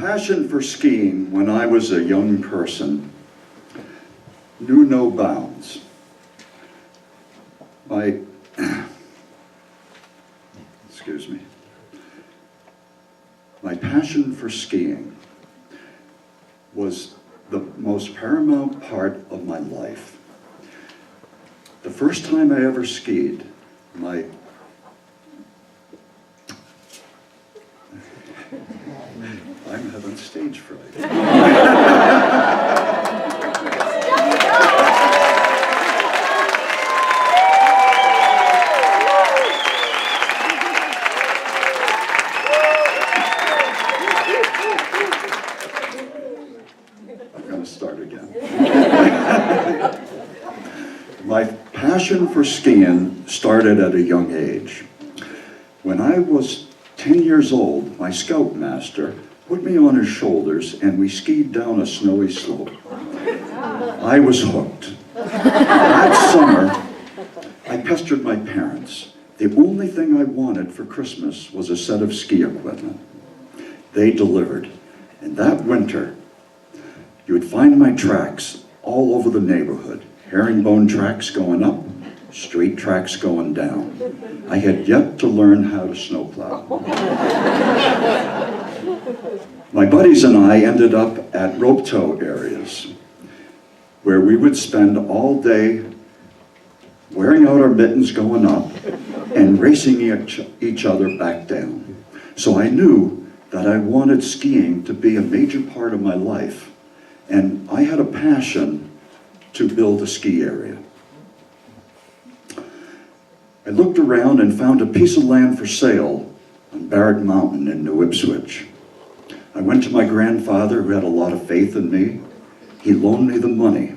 passion for skiing when I was a young person knew no bounds. Excuse me. My passion for skiing was the most paramount part of my life. The first time I ever skied, I'm having stage fright. I'm going to start again. My passion for skiing started at a young age. When I was 10 years old, my scoutmaster put me on his shoulders and we skied down a snowy slope. I was hooked. That summer, I pestered my parents. The only thing I wanted for Christmas was a set of ski equipment. They delivered. And that winter, you would find my tracks all over the neighborhood. Herringbone tracks going up, straight tracks going down. I had yet to learn how to snowplow. My buddies and I ended up at rope tow areas where we would spend all day wearing out our mittens going up and racing each other back down. So I knew that I wanted skiing to be a major part of my life, and I had a passion to build a ski area. I looked around and found a piece of land for sale on Barrett Mountain in New Ipswich. I went to my grandfather, who had a lot of faith in me. He loaned me the money.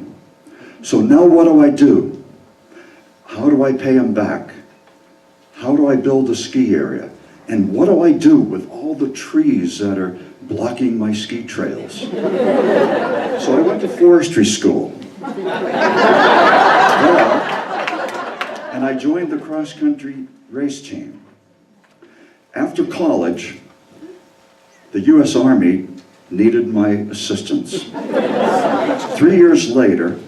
So now what do? How do I pay him back? How do I build a ski area? And what do I do with all the trees that are blocking my ski trails? So I went to forestry school. And I joined the cross-country race team. After college, the U.S. Army needed my assistance. 3 years later,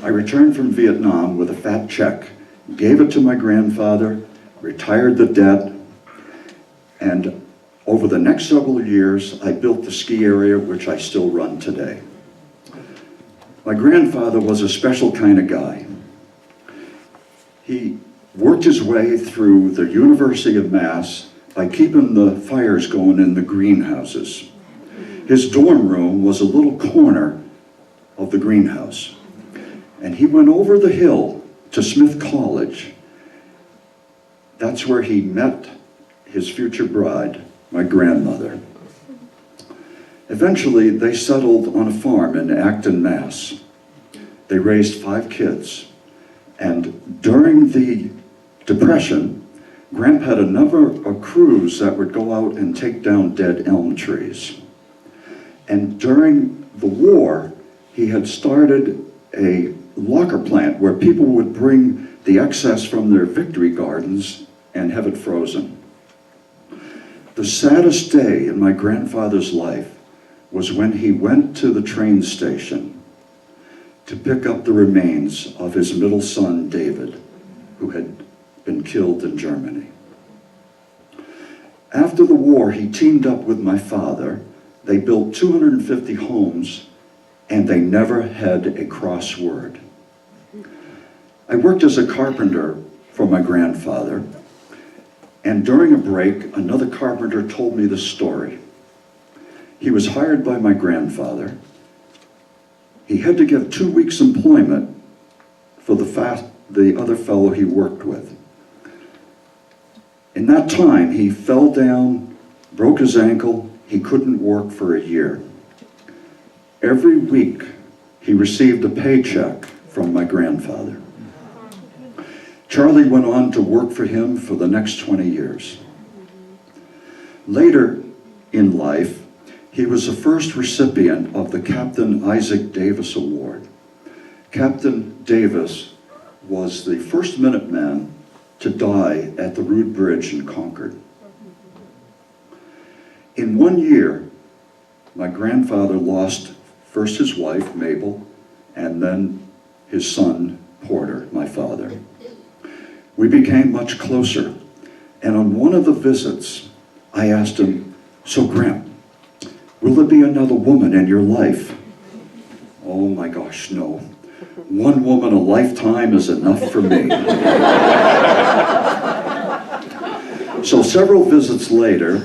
I returned from Vietnam with a fat check, gave it to my grandfather, retired the debt, and over the next several years, I built the ski area, which I still run today. My grandfather was a special kind of guy. He worked his way through the University of Mass by keeping the fires going in the greenhouses. His dorm room was a little corner of the greenhouse. And he went over the hill to Smith College. That's where he met his future bride, my grandmother. Eventually, they settled on a farm in Acton, Mass. They raised 5 kids. And during the Depression, Grandpa had a number of crews that would go out and take down dead elm trees. And during the war, he had started a locker plant where people would bring the excess from their victory gardens and have it frozen. The saddest day in my grandfather's life was when he went to the train station to pick up the remains of his middle son, David, who had been killed in Germany. After the war, he teamed up with my father. They built 250 homes, and they never had a cross word. I worked as a carpenter for my grandfather, and during a break, another carpenter told me the story. He was hired by my grandfather. He had to give 2 weeks' employment for the other fellow he worked with. In that time, he fell down, broke his ankle. He couldn't work for a year. Every week, he received a paycheck from my grandfather. Charlie went on to work for him for the next 20 years. Later in life, he was the first recipient of the Captain Isaac Davis Award. Captain Davis was the first Minuteman to die at the Rood Bridge in Concord. In 1 year, my grandfather lost first his wife, Mabel, and then his son, Porter, my father. We became much closer, and on one of the visits, I asked him, "So, Gramp, will there be another woman in your life?" "Oh my gosh, no. One woman a lifetime is enough for me." So several visits later,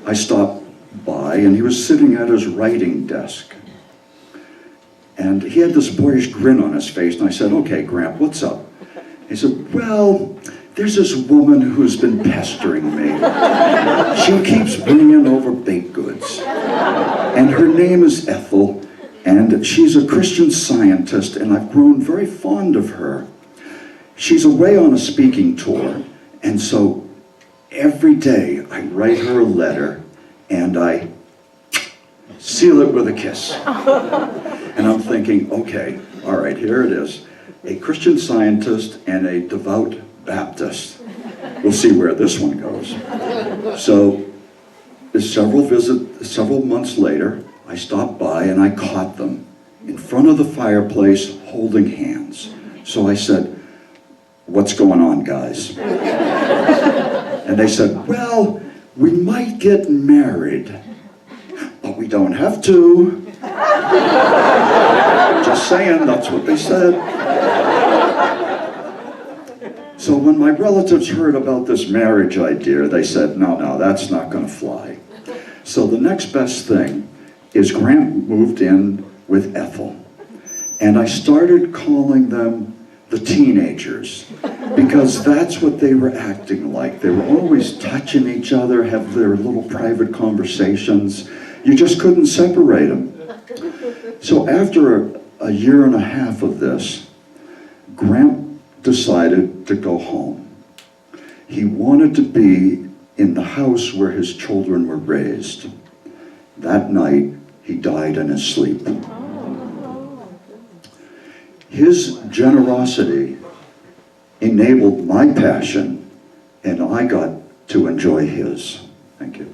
I stopped by, and he was sitting at his writing desk. And he had this boyish grin on his face, and I said, "Okay, Gramp, what's up?" He said, "Well, there's this woman who's been pestering me. She keeps bringing over baked goods. And her name is Ethel, and she's a Christian Scientist, and I've grown very fond of her. She's away on a speaking tour, and so every day I write her a letter, and I seal it with a kiss." And I'm thinking, okay, all right, here it is. A Christian Scientist and a devout Baptist. We'll see where this one goes. So several months later, I stopped by and I caught them in front of the fireplace holding hands. So I said, "What's going on, guys?" And they said, "Well, we might get married, but we don't have to." Just saying, that's what they said. So when my relatives heard about this marriage idea, they said, no, that's not going to fly. So the next best thing is Grant moved in with Ethel. And I started calling them the teenagers, because that's what they were acting like. They were always touching each other, have their little private conversations. You just couldn't separate them. So after a year and a half of this, Grant decided to go home. He wanted to be in the house where his children were raised. That night, he died in his sleep. His generosity enabled my passion, and I got to enjoy his. Thank you.